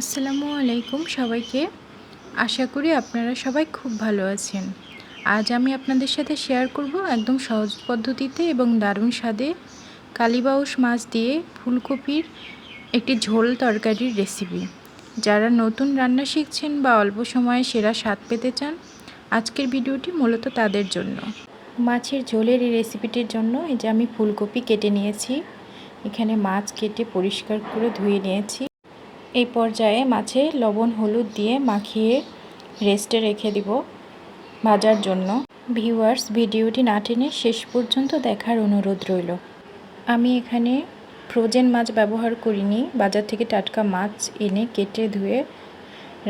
আসসালামু আলাইকুম সবাইকে। আশা করি আপনারা সবাই খুব ভালো আছেন। আজ আমি আপনাদের সাথে শেয়ার করব একদম সহজ পদ্ধতিতে এবং দারুণ স্বাদে কালীবাউস মাছ দিয়ে ফুলকপির একটি ঝোল তরকারির রেসিপি। যারা নতুন রান্না শিখছেন বা অল্প সময়ে সেরা স্বাদ পেতে চান, আজকের ভিডিওটি মূলত তাদের জন্য। মাছের ঝোলের এই রেসিপিটির জন্য এই যে আমি ফুলকপি কেটে নিয়েছি, এখানে মাছ কেটে পরিষ্কার করে ধুয়ে নিয়েছি। এই পর্যায়ে মাছে লবণ হলুদ দিয়ে মাখিয়ে রেস্টে রেখে দিব ভাজার জন্য। ভিউয়ার্স, ভিডিওটি না টেনে শেষ পর্যন্ত দেখার অনুরোধ রইল। আমি এখানে ফ্রোজেন মাছ ব্যবহার করিনি, বাজার থেকে টাটকা মাছ এনে কেটে ধুয়ে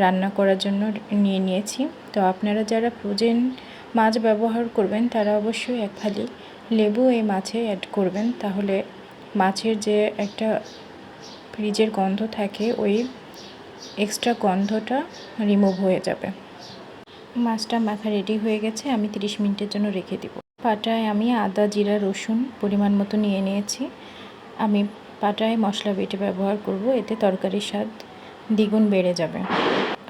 রান্না করার জন্য নিয়ে নিয়েছি। তো আপনারা যারা ফ্রোজেন মাছ ব্যবহার করবেন তারা অবশ্যই এক ফালি লেবু এই মাছে অ্যাড করবেন, তাহলে মাছের যে একটা ফ্রিজের গন্ধ থাকে ওই এক্সট্রা গন্ধটা রিমুভ হয়ে যাবে। মাছটা মাখা রেডি হয়ে গেছে, আমি 30 মিনিটের জন্য রেখে দিব। পাটায় আমি আদা জিরা রসুন পরিমাণ মতো নিয়ে নিয়েছি। আমি পাটায় মশলা বেটে ব্যবহার করব, এতে তরকারির স্বাদ দ্বিগুণ বেড়ে যাবে।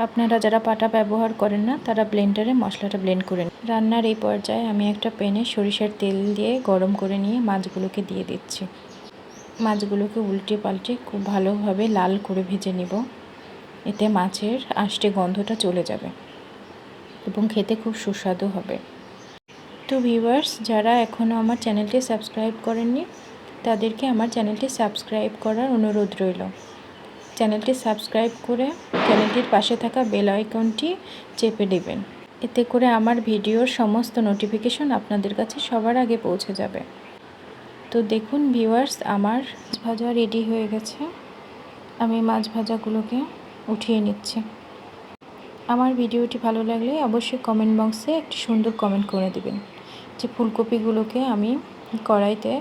আপনারা যারা পাটা ব্যবহার করেন না তারা ব্লেন্ডারে মশলাটা ব্লেন্ড করে নিন। রান্নার এই পর্যায়ে আমি একটা প্যানে সরিষার তেল দিয়ে গরম করে নিয়ে মাছগুলোকে দিয়ে দিচ্ছি। মাছগুলোকে উল্টে পাল্টে খুব ভালোভাবে লাল করে ভেজে নিব, এতে মাছের আষ্টে গন্ধটা চলে যাবে এবং খেতে খুব সুস্বাদু হবে। তো ভিউয়ার্স, যারা এখনও আমার চ্যানেলটি সাবস্ক্রাইব করেননি তাদেরকে আমার চ্যানেলটি সাবস্ক্রাইব করার অনুরোধ রইল। চ্যানেলটি সাবস্ক্রাইব করে চ্যানেলটির পাশে থাকা বেল আইকনটি চেপে দেবেন, এতে করে আমার ভিডিওর সমস্ত নোটিফিকেশন আপনাদের কাছে সবার আগে পৌঁছে যাবে। তো দেখুন ভিউয়ার্স, আমার ভাজা রেডি হয়ে গেছে। আমি মাছ ভাজাগুলোকে উঠিয়ে নিচ্ছি। আমার ভিডিওটি ভালো লাগলে অবশ্যই কমেন্ট বক্সে একটি সুন্দর কমেন্ট করে দেবেন যে ফুলকপিগুলোকে আমি কড়াইতে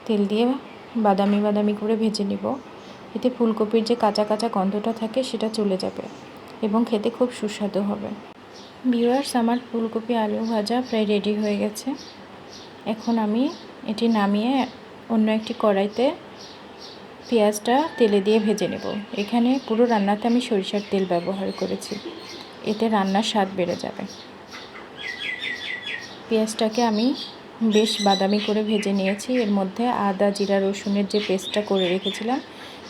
তেল দিয়ে বাদামি বাদামি করে ভেজে নিব, এতে ফুলকপির যে কাঁচা কাঁচা গন্ধটা থাকে সেটা চলে যাবে এবং খেতে খুব সুস্বাদু হবে। ভিউয়ার্স, আমার ফুলকপি আলু ভাজা প্রায় রেডি হয়ে গেছে। এখন আমি এটি নামিয়ে অন্য একটি কড়াইতে পেঁয়াজটা তেলে দিয়ে ভেজে নেব। এখানে পুরো রান্নাতে আমি সরিষার তেল ব্যবহার করেছি, এতে রান্নার স্বাদ বেড়ে যাবে। পেঁয়াজটাকে আমি বেশ বাদামি করে ভেজে নিয়েছি। এর মধ্যে আদা জিরা রসুনের যে পেস্টটা করে রেখেছিলাম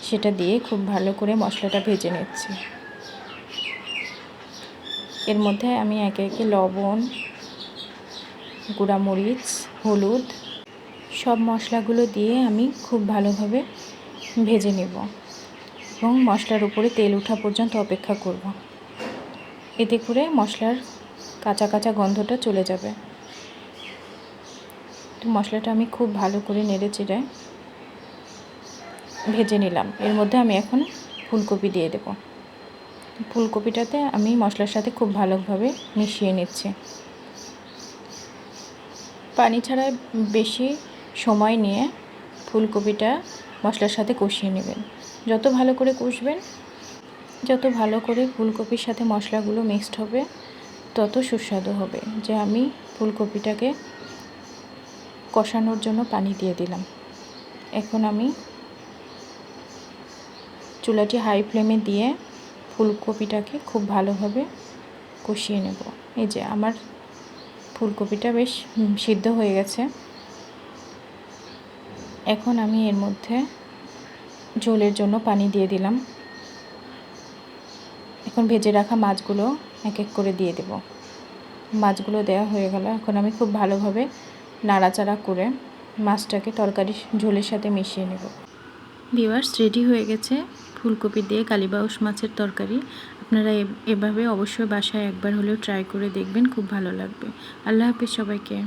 সেটা দিয়ে খুব ভালো করে মশলাটা ভেজে নিচ্ছি। এর মধ্যে আমি একে একে লবণ, গুঁড়ামরিচ, হলুদ সব মশলাগুলো দিয়ে আমি খুব ভালোভাবে ভেজে নেব এবং মশলার উপরে তেল ওঠা পর্যন্ত অপেক্ষা করব। এতে করে মশলার কাঁচা কাঁচা গন্ধটা চলে যাবে। তো মশলাটা আমি খুব ভালো করে নেড়ে চেড়ে ভেজে নিলাম। এর মধ্যে আমি এখন ফুলকপি দিয়ে দেব। ফুলকপিটাতে আমি মশলার সাথে খুব ভালোভাবে মিশিয়ে নিচ্ছি। পানি ছাড়া বেশি সময় নিয়ে ফুলকপিটা মশলার সাথে কষিয়ে নেবেন। যত ভালো করে কষবেন, যত ভালো করে ফুলকপির সাথে মশলাগুলো মিক্সড হবে তত সুস্বাদু হবে। যে আমি ফুলকপিটাকে কষানোর জন্য পানি দিয়ে দিলাম। এখন আমি চুলাটি হাই ফ্লেমে দিয়ে ফুলকপিটাকে খুব ভালোভাবে কষিয়ে নেব। এই যে আমার ফুলকপিটা বেশ সিদ্ধ হয়ে গেছে। এখন আমি এর মধ্যে ঝোলের জন্য পানি দিয়ে দিলাম। এখন ভেজে রাখা মাছগুলো এক এক করে দিয়ে দেব। মাছগুলো দেওয়া হয়ে গেল। এখন আমি খুব ভালোভাবে নাড়াচাড়া করে মাছটাকে তরকারি ঝোলের সাথে মিশিয়ে নেব। ভিউয়ার্স, রেডি হয়ে গেছে ফুলকপি দিয়ে কালীবাউস মাছের তরকারি। আপনারা এভাবে অবশ্যই বাসায় একবার হলেও ট্রাই করে দেখবেন, খুব ভালো লাগবে। আল্লাহ হাফেজ সবাইকে।